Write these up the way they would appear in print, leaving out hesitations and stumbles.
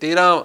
13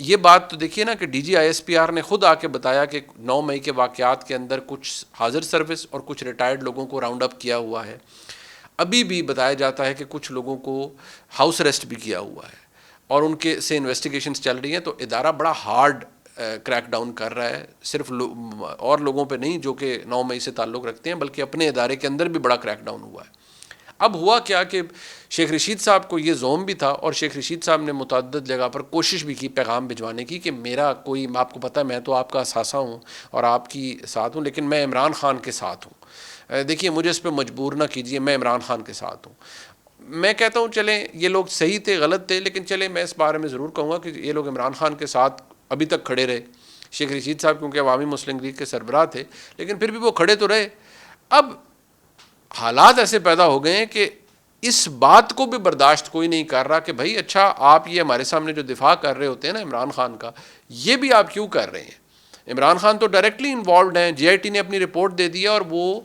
یہ بات تو دیکھیے نا کہ D G I S P R نے خود آ کے بتایا کہ 9 مئی کے واقعات کے اندر کچھ حاضر سروس اور کچھ ریٹائرڈ لوگوں کو راؤنڈ اپ کیا ہوا ہے. ابھی بھی بتایا جاتا ہے کہ کچھ لوگوں کو ہاؤس اریسٹ بھی کیا ہوا ہے اور ان کے سے انویسٹیگیشنز چل رہی ہیں. تو ادارہ بڑا ہارڈ کریک ڈاؤن کر رہا ہے, صرف اور لوگوں پہ نہیں جو کہ 9 مئی سے تعلق رکھتے ہیں, بلکہ اپنے ادارے کے اندر بھی بڑا کریک ڈاؤن ہوا ہے. اب ہوا کیا کہ شیخ رشید صاحب کو یہ زوم بھی تھا, اور شیخ رشید صاحب نے متعدد جگہ پر کوشش بھی کی پیغام بھجوانے کی کہ میرا کوئی, آپ کو پتہ ہے میں تو آپ کا اثاثہ ہوں اور آپ کی ساتھ ہوں, لیکن میں عمران خان کے ساتھ ہوں. دیکھیے مجھے اس پہ مجبور نہ کیجیے, میں عمران خان کے ساتھ ہوں. میں کہتا ہوں چلیں یہ لوگ صحیح تھے غلط تھے, لیکن چلیں میں اس بارے میں ضرور کہوں گا کہ یہ لوگ عمران خان کے ساتھ ابھی تک کھڑے رہے. شیخ رشید صاحب کیونکہ عوامی مسلم لیگ کے سربراہ تھے, لیکن پھر بھی وہ کھڑے تو رہے. اب حالات ایسے پیدا ہو گئے ہیں کہ اس بات کو بھی برداشت کوئی نہیں کر رہا کہ بھائی اچھا آپ یہ ہمارے سامنے جو دفاع کر رہے ہوتے ہیں نا عمران خان کا, یہ بھی آپ کیوں کر رہے ہیں؟ عمران خان تو ڈائریکٹلی انوالوڈ ہیں, جی آئی ٹی نے اپنی رپورٹ دے دی ہے, اور وہ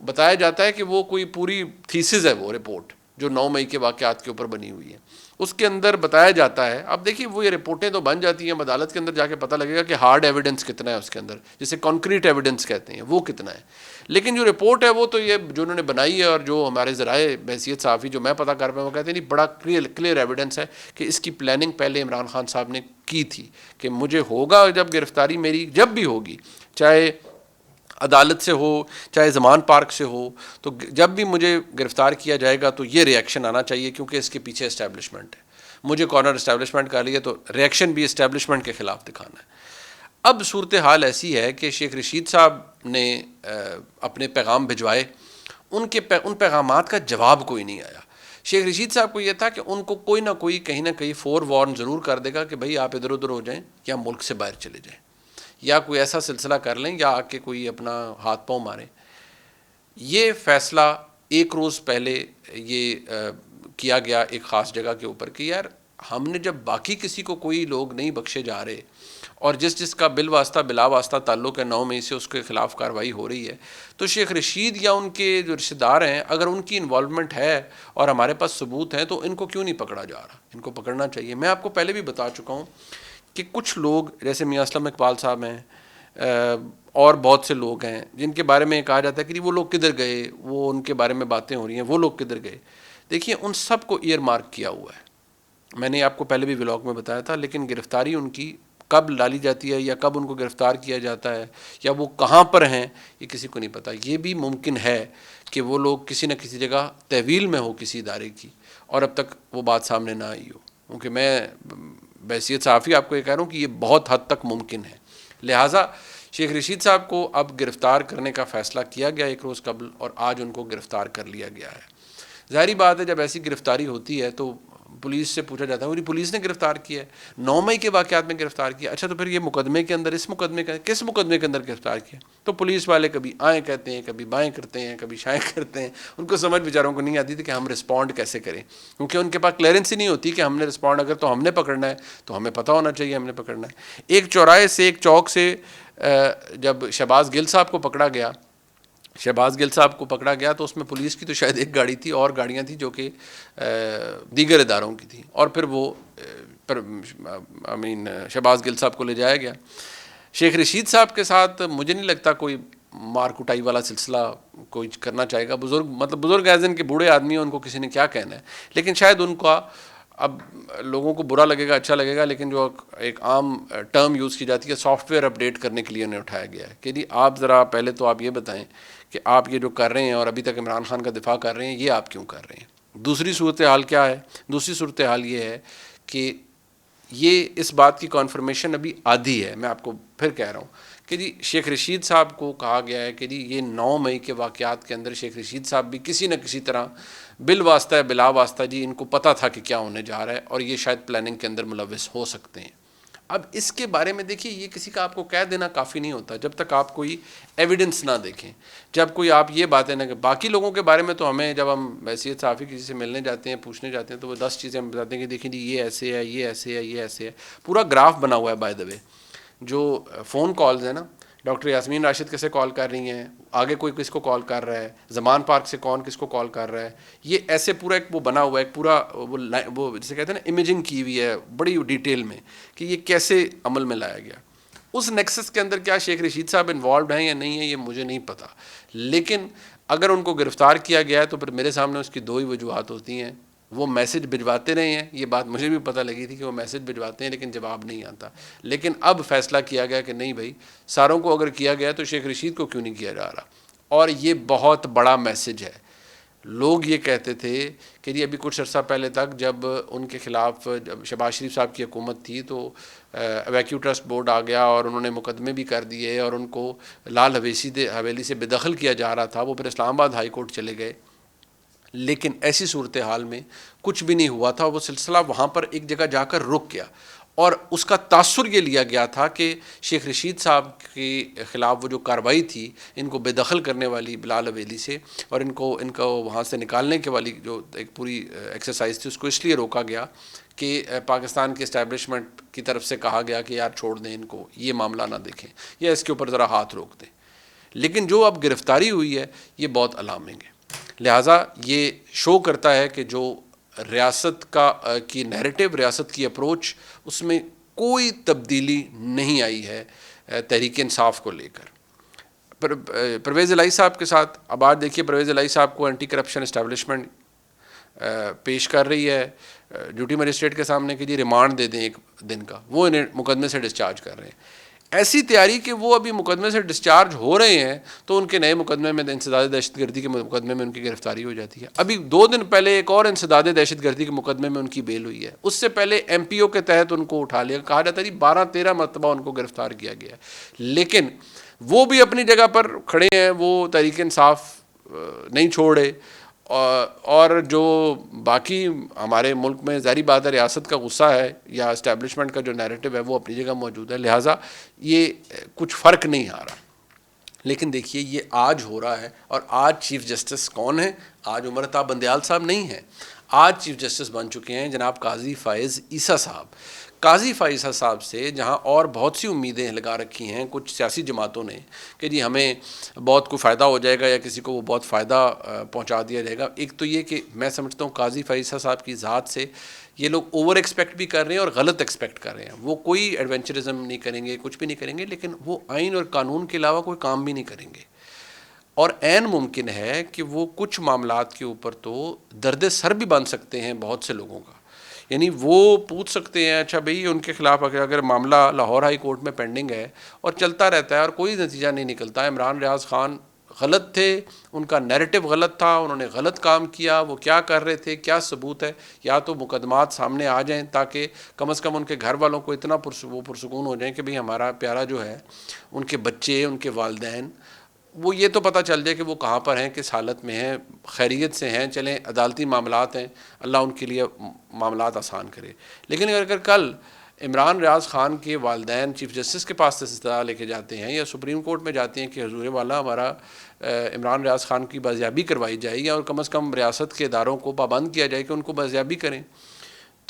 بتایا جاتا ہے کہ وہ کوئی پوری تھیسز ہے وہ رپورٹ جو 9 مئی کے واقعات کے اوپر بنی ہوئی ہے. اس کے اندر بتایا جاتا ہے, اب دیکھیے وہ یہ رپورٹیں تو بن جاتی ہیں, عدالت کے اندر جا کے پتہ لگے گا کہ ہارڈ ایویڈنس کتنا ہے اس کے اندر, جسے کانکریٹ ایویڈنس کہتے ہیں, وہ کتنا ہے. لیکن جو رپورٹ ہے وہ تو یہ جو انہوں نے بنائی ہے, اور جو ہمارے ذرائع بحیثیت صحافی جو میں پتہ کر پایا وہ کہتے ہیں نہیں بڑا کلیئر ایویڈنس ہے کہ اس کی پلاننگ پہلے عمران خان صاحب نے کی تھی کہ مجھے ہوگا جب گرفتاری میری جب بھی ہوگی, چاہے عدالت سے ہو چاہے زمان پارک سے ہو, تو جب بھی مجھے گرفتار کیا جائے گا تو یہ ری ایکشن آنا چاہیے کیونکہ اس کے پیچھے اسٹیبلشمنٹ ہے. مجھے کارنر اسٹیبلشمنٹ کا لیے تو ری ایکشن بھی اسٹیبلشمنٹ کے خلاف دکھانا ہے. اب صورتحال ایسی ہے کہ شیخ رشید صاحب نے اپنے پیغام بھجوائے, ان پیغامات کا جواب کوئی نہیں آیا. شیخ رشید صاحب کو یہ تھا کہ ان کو کوئی نہ کوئی کہیں نہ کہیں فور وارن ضرور کر دے گا کہ بھئی آپ ادھر ادھر ہو جائیں یا ملک سے باہر چلے جائیں, یا کوئی ایسا سلسلہ کر لیں یا آ کے کوئی اپنا ہاتھ پاؤں ماریں. یہ فیصلہ ایک روز پہلے یہ کیا گیا ایک خاص جگہ کے اوپر کہ یار ہم نے جب باقی کسی کو کوئی لوگ نہیں بخشے جا رہے, اور جس کا بالواسطہ بلا واسطہ تعلق ہے 9 مئی سے اس کے خلاف کارروائی ہو رہی ہے, تو شیخ رشید یا ان کے جو رشتہ دار ہیں اگر ان کی انوالومنٹ ہے اور ہمارے پاس ثبوت ہیں تو ان کو کیوں نہیں پکڑا جا رہا؟ ان کو پکڑنا چاہیے. میں آپ کو پہلے بھی بتا چکا ہوں کہ کچھ لوگ جیسے میاں اسلم اقبال صاحب ہیں اور بہت سے لوگ ہیں جن کے بارے میں کہا جاتا ہے کہ وہ لوگ کدھر گئے, وہ ان کے بارے میں باتیں ہو رہی ہیں, وہ لوگ کدھر گئے. دیکھیے ان سب کو ایئر مارک کیا ہوا ہے, میں نے آپ کو پہلے بھی ولاگ میں بتایا تھا, لیکن گرفتاری ان کی کب ڈالی جاتی ہے یا کب ان کو گرفتار کیا جاتا ہے یا وہ کہاں پر ہیں یہ کسی کو نہیں پتہ. یہ بھی ممکن ہے کہ وہ لوگ کسی نہ کسی جگہ تحویل میں ہو کسی ادارے کی اور اب تک وہ بات سامنے نہ آئی ہو, کیونکہ میں بحیثیت صحافی آپ کو یہ کہہ رہا ہوں کہ یہ بہت حد تک ممکن ہے. لہٰذا شیخ رشید صاحب کو اب گرفتار کرنے کا فیصلہ کیا گیا ایک روز قبل, اور آج ان کو گرفتار کر لیا گیا ہے. ظاہری بات ہے جب ایسی گرفتاری ہوتی ہے تو پولیس سے پوچھا جاتا ہے وہ پولیس نے گرفتار کیا ہے, 9 مئی کے واقعات میں گرفتار کیا, اچھا تو پھر یہ مقدمے کے اندر اس مقدمے کا کس مقدمے کے اندر گرفتار کیا؟ تو پولیس والے کبھی آئیں کہتے ہیں, کبھی بائیں کرتے ہیں, کبھی شائیں کرتے ہیں. ان کو سمجھ بیچاروں کو نہیں آتی تھی کہ ہم رسپونڈ کیسے کریں, کیونکہ ان کے پاس کلیئرنس ہی نہیں ہوتی کہ ہم نے رسپونڈ اگر تو ہم نے پکڑنا ہے تو ہمیں پتہ ہونا چاہیے ہم نے پکڑنا ہے. ایک چوراہے سے ایک چوک سے جب شہباز گل صاحب کو پکڑا گیا, شہباز گل صاحب کو پکڑا گیا تو اس میں پولیس کی تو شاید ایک گاڑی تھی, اور گاڑیاں تھیں جو کہ دیگر اداروں کی تھیں, اور پھر وہ شہباز گل صاحب کو لے جایا گیا. شیخ رشید صاحب کے ساتھ مجھے نہیں لگتا کوئی مار کٹائی والا سلسلہ کوئی کرنا چاہے گا. بزرگ ایزن کے بوڑھے آدمی ہیں, ان کو کسی نے کیا کہنا ہے, لیکن شاید ان کا اب لوگوں کو برا لگے گا اچھا لگے گا, لیکن جو ایک عام ٹرم یوز کی جاتی ہے سافٹ ویئر اپڈیٹ کرنے کے لیے انہیں اٹھایا گیا ہے کہ جی آپ ذرا پہلے تو آپ یہ بتائیں کہ آپ یہ جو کر رہے ہیں اور ابھی تک عمران خان کا دفاع کر رہے ہیں یہ آپ کیوں کر رہے ہیں. دوسری صورتحال کیا ہے؟ دوسری صورتحال یہ ہے کہ یہ اس بات کی کانفرمیشن ابھی آدھی ہے. میں آپ کو پھر کہہ رہا ہوں کہ جی شیخ رشید صاحب کو کہا گیا ہے کہ جی یہ 9 مئی کے واقعات کے اندر شیخ رشید صاحب بھی کسی نہ کسی طرح بالواسطہ بلا واسطہ جی ان کو پتہ تھا کہ کیا ہونے جا رہا ہے, اور یہ شاید پلاننگ کے اندر ملوث ہو سکتے ہیں. اب اس کے بارے میں دیکھیے یہ کسی کا آپ کو کہہ دینا کافی نہیں ہوتا جب تک آپ کوئی ایویڈنس نہ دیکھیں, جب کوئی آپ یہ باتیں نہ کہ باقی لوگوں کے بارے میں تو ہمیں جب ہم بحیثیت صحافی کسی سے ملنے جاتے ہیں پوچھنے جاتے ہیں تو وہ 10 چیزیں ہم بتاتے ہیں کہ دیکھیں جی یہ ایسے ہے, یہ ایسے ہے, یہ ایسے ہے. پورا گراف بنا ہوا ہے بائی دا وے. جو فون کالز ہیں نا ڈاکٹر یاسمین راشد کیسے کال کر رہی ہیں, آگے کوئی کس کو کال کر رہا ہے, زمان پارک سے کون کس کو کال کر رہا ہے, یہ ایسے پورا ایک وہ بنا ہوا ہے, ایک پورا وہ جسے کہتے ہیں نا امیجنگ کی ہوئی ہے بڑی ڈیٹیل میں کہ یہ کیسے عمل میں لایا گیا. اس نیکسس کے اندر کیا شیخ رشید صاحب انوالوڈ ہیں یا نہیں ہیں یہ مجھے نہیں پتا, لیکن اگر ان کو گرفتار کیا گیا ہے تو پھر میرے سامنے اس کی دو ہی وجوہات ہوتی ہیں. وہ میسج بھجواتے رہے ہیں, یہ بات مجھے بھی پتہ لگی تھی کہ وہ میسج بھجواتے ہیں لیکن جواب نہیں آتا, لیکن اب فیصلہ کیا گیا کہ نہیں بھائی ساروں کو اگر کیا گیا تو شیخ رشید کو کیوں نہیں کیا جا رہا. اور یہ بہت بڑا میسج ہے. لوگ یہ کہتے تھے کہ جی ابھی کچھ عرصہ پہلے تک جب ان کے خلاف جب شہباز شریف صاحب کی حکومت تھی تو ویکیو ٹرسٹ بورڈ آ گیا اور انہوں نے مقدمے بھی کر دیے اور ان کو لال حویلی سے بے دخل کیا جا رہا تھا, وہ پھر اسلام آباد ہائی کورٹ چلے گئے. لیکن ایسی صورتحال میں کچھ بھی نہیں ہوا تھا, وہ سلسلہ وہاں پر ایک جگہ جا کر رک گیا اور اس کا تاثر یہ لیا گیا تھا کہ شیخ رشید صاحب کے خلاف وہ جو کارروائی تھی ان کو بے دخل کرنے والی بلال حویلی سے اور ان کو وہاں سے نکالنے کے والی جو ایک پوری ایکسرسائز تھی اس کو اس لیے روکا گیا کہ پاکستان کے اسٹیبلشمنٹ کی طرف سے کہا گیا کہ یار چھوڑ دیں ان کو, یہ معاملہ نہ دیکھیں یا اس کے اوپر ذرا ہاتھ روک دیں. لیکن جو اب گرفتاری ہوئی ہے یہ بہت الارمنگ ہے. لہٰذا یہ شو کرتا ہے کہ جو ریاست کی نیریٹو, ریاست کی اپروچ, اس میں کوئی تبدیلی نہیں آئی ہے تحریک انصاف کو لے کر. پرویز الہی صاحب کے ساتھ اب آج دیکھیے پرویز الہی صاحب کو اینٹی کرپشن اسٹیبلشمنٹ پیش کر رہی ہے ڈیوٹی مجسٹریٹ کے سامنے کہ جی ریمانڈ دے دیں 1 دن کا, وہ انہیں مقدمے سے ڈسچارج کر رہے ہیں. ایسی تیاری کہ وہ ابھی مقدمے سے ڈسچارج ہو رہے ہیں تو ان کے نئے مقدمے میں انسداد دہشت گردی کے مقدمے میں ان کی گرفتاری ہو جاتی ہے. ابھی 2 دن پہلے ایک اور انسداد دہشت گردی کے مقدمے میں ان کی بیل ہوئی ہے. اس سے پہلے ایم پی او کے تحت ان کو اٹھا لیا, کہا جاتا ہے 12-13 مرتبہ ان کو گرفتار کیا گیا ہے. لیکن وہ بھی اپنی جگہ پر کھڑے ہیں, وہ تحریک انصاف نہیں چھوڑے. اور جو باقی ہمارے ملک میں ظاہری بات ہے ریاست کا غصہ ہے یا اسٹیبلشمنٹ کا جو نیریٹو ہے وہ اپنی جگہ موجود ہے, لہٰذا یہ کچھ فرق نہیں آ رہا. لیکن دیکھیے یہ آج ہو رہا ہے, اور آج چیف جسٹس کون ہے؟ آج عمر عطا بندیال صاحب نہیں ہیں, آج چیف جسٹس بن چکے ہیں جناب قاضی فائز عیسیٰ صاحب. قاضی فائز عیسیٰ صاحب سے جہاں اور بہت سی امیدیں لگا رکھی ہیں کچھ سیاسی جماعتوں نے کہ جی ہمیں بہت کوئی فائدہ ہو جائے گا یا کسی کو وہ بہت فائدہ پہنچا دیا جائے گا. ایک تو یہ کہ میں سمجھتا ہوں قاضی فائز عیسیٰ صاحب کی ذات سے یہ لوگ اوور ایکسپیکٹ بھی کر رہے ہیں اور غلط ایکسپیکٹ کر رہے ہیں. وہ کوئی ایڈونچرزم نہیں کریں گے, کچھ بھی نہیں کریں گے, لیکن وہ آئین اور قانون کے علاوہ کوئی کام بھی نہیں کریں گے. اور عین ممکن ہے کہ وہ کچھ معاملات کے اوپر تو درد سر بھی بن سکتے ہیں بہت سے لوگوں کا. یعنی وہ پوچھ سکتے ہیں اچھا بھئی ان کے خلاف اگر معاملہ لاہور ہائی کورٹ میں پینڈنگ ہے اور چلتا رہتا ہے اور کوئی نتیجہ نہیں نکلتا, عمران ریاض خان غلط تھے, ان کا نیریٹو غلط تھا, انہوں نے غلط کام کیا, وہ کیا کر رہے تھے, کیا ثبوت ہے, یا تو مقدمات سامنے آ جائیں تاکہ کم از کم ان کے گھر والوں کو اتنا وہ پرسکون ہو جائیں کہ بھئی ہمارا پیارا جو ہے, ان کے بچے, ان کے والدین, وہ یہ تو پتہ چل جائے کہ وہ کہاں پر ہیں, کس حالت میں ہیں, خیریت سے ہیں, چلیں عدالتی معاملات ہیں, اللہ ان کے لیے معاملات آسان کرے. لیکن اگر کل عمران ریاض خان کے والدین چیف جسٹس کے پاس استدعا لے کے جاتے ہیں یا سپریم کورٹ میں جاتے ہیں کہ حضور والا ہمارا عمران ریاض خان کی بازیابی کروائی جائے یا اور کم از کم ریاست کے اداروں کو پابند کیا جائے کہ ان کو بازیابی کریں,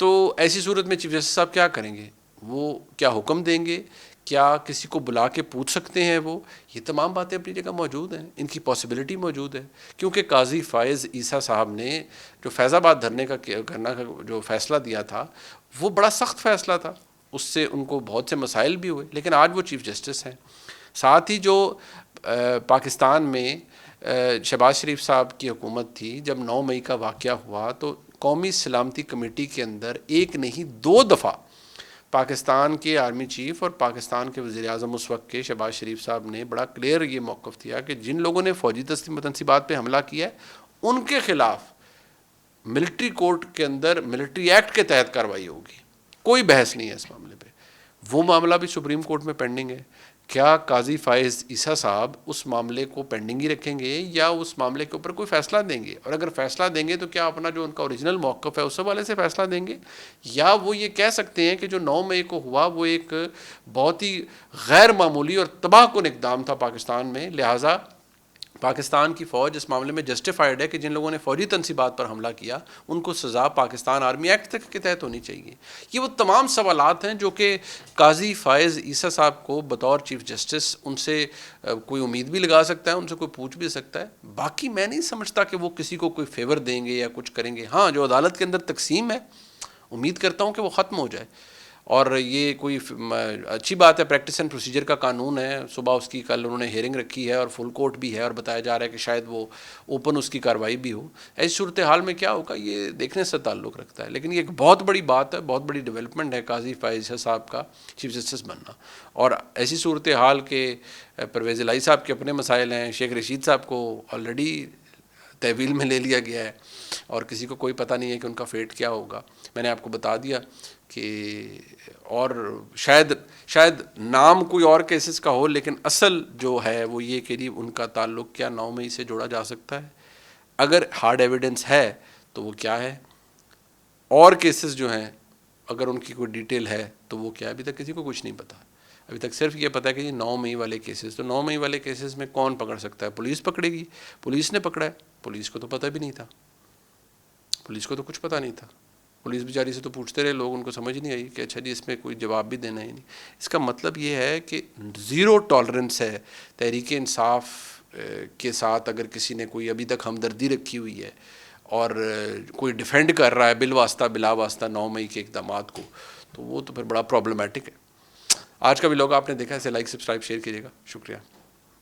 تو ایسی صورت میں چیف جسٹس صاحب کیا کریں گے؟ وہ کیا حکم دیں گے؟ کیا کسی کو بلا کے پوچھ سکتے ہیں؟ وہ یہ تمام باتیں اپنی جگہ موجود ہیں, ان کی پاسبلٹی موجود ہے. کیونکہ قاضی فائز عیسیٰ صاحب نے جو فیض آباد دھرنے کا کرنا کا جو فیصلہ دیا تھا وہ بڑا سخت فیصلہ تھا, اس سے ان کو بہت سے مسائل بھی ہوئے, لیکن آج وہ چیف جسٹس ہیں. ساتھ ہی جو پاکستان میں شہباز شریف صاحب کی حکومت تھی, جب 9 مئی کا واقعہ ہوا تو قومی سلامتی کمیٹی کے اندر ایک نہیں 2 دفعہ پاکستان کے آرمی چیف اور پاکستان کے وزیر اعظم اس وقت کے شہباز شریف صاحب نے بڑا کلیئر یہ موقف دیا کہ جن لوگوں نے فوجی تنصیبات پہ حملہ کیا ہے ان کے خلاف ملٹری کورٹ کے اندر ملٹری ایکٹ کے تحت کارروائی ہوگی, کوئی بحث نہیں ہے اس معاملے پہ. وہ معاملہ بھی سپریم کورٹ میں پینڈنگ ہے. کیا قاضی فائز عیسیٰ صاحب اس معاملے کو پینڈنگ ہی رکھیں گے یا اس معاملے کے اوپر کوئی فیصلہ دیں گے؟ اور اگر فیصلہ دیں گے تو کیا اپنا جو ان کا اوریجنل موقف ہے اس حوالے سے فیصلہ دیں گے, یا وہ یہ کہہ سکتے ہیں کہ جو 9 مئی کو ہوا وہ ایک بہت ہی غیر معمولی اور تباہ کن اقدام تھا پاکستان میں, لہٰذا پاکستان کی فوج اس معاملے میں جسٹیفائڈ ہے کہ جن لوگوں نے فوجی تنصیبات پر حملہ کیا ان کو سزا پاکستان آرمی ایکٹ کے تحت ہونی چاہیے. یہ وہ تمام سوالات ہیں جو کہ قاضی فائز عیسیٰ صاحب کو بطور چیف جسٹس ان سے کوئی امید بھی لگا سکتا ہے, ان سے کوئی پوچھ بھی سکتا ہے. باقی میں نہیں سمجھتا کہ وہ کسی کو کوئی فیور دیں گے یا کچھ کریں گے. ہاں, جو عدالت کے اندر تقسیم ہے امید کرتا ہوں کہ وہ ختم ہو جائے, اور یہ کوئی اچھی بات ہے. پریکٹس اینڈ پروسیجر کا قانون ہے. صبح اس کی کل انہوں نے ہیئرنگ رکھی ہے اور فل کورٹ بھی ہے, اور بتایا جا رہا ہے کہ شاید وہ اوپن اس کی کارروائی بھی ہو. ایسی صورتحال میں کیا ہوگا یہ دیکھنے سے تعلق رکھتا ہے. لیکن یہ ایک بہت بڑی بات ہے, بہت بڑی ڈیولپمنٹ ہے قاضی فائز صاحب کا چیف جسٹس بننا. اور ایسی صورتحال کے پرویز الہی صاحب کے اپنے مسائل ہیں, شیخ رشید صاحب کو آلریڈی تحویل میں لے لیا گیا ہے اور کسی کو کوئی پتہ نہیں ہے کہ ان کا فیٹ کیا ہوگا. میں نے آپ کو بتا دیا کہ اور شاید نام کوئی اور کیسز کا ہو, لیکن اصل جو ہے وہ یہ کہ ان کا تعلق کیا 9 مئی سے جوڑا جا سکتا ہے. اگر ہارڈ ایویڈنس ہے تو وہ کیا ہے, اور کیسز جو ہیں اگر ان کی کوئی ڈیٹیل ہے تو وہ کیا ہے, ابھی تک کسی کو کچھ نہیں پتا. ابھی تک صرف یہ پتا ہے کہ 9 مئی والے کیسز, تو 9 مئی والے کیسز میں کون پکڑ سکتا ہے؟ پولیس پکڑے گی. پولیس نے پکڑا ہے, پولیس کو تو پتہ بھی نہیں تھا, پولیس کو تو کچھ پتہ نہیں تھا. پولیس بیچاری سے تو پوچھتے رہے لوگ, ان کو سمجھ نہیں آئی کہ اچھا جی اس میں کوئی جواب بھی دینا ہی نہیں. اس کا مطلب یہ ہے کہ زیرو ٹالرنس ہے تحریک انصاف کے ساتھ. اگر کسی نے کوئی ابھی تک ہمدردی رکھی ہوئی ہے اور کوئی ڈیفینڈ کر رہا ہے بالواسطہ بلا واسطہ 9 مئی کے اقدامات کو, تو وہ تو پھر بڑا پرابلمٹک ہے. آج کا بھی لوگ آپ نے دیکھا, اسے لائک سبسکرائب شیئر کیجیے گا. شکریہ.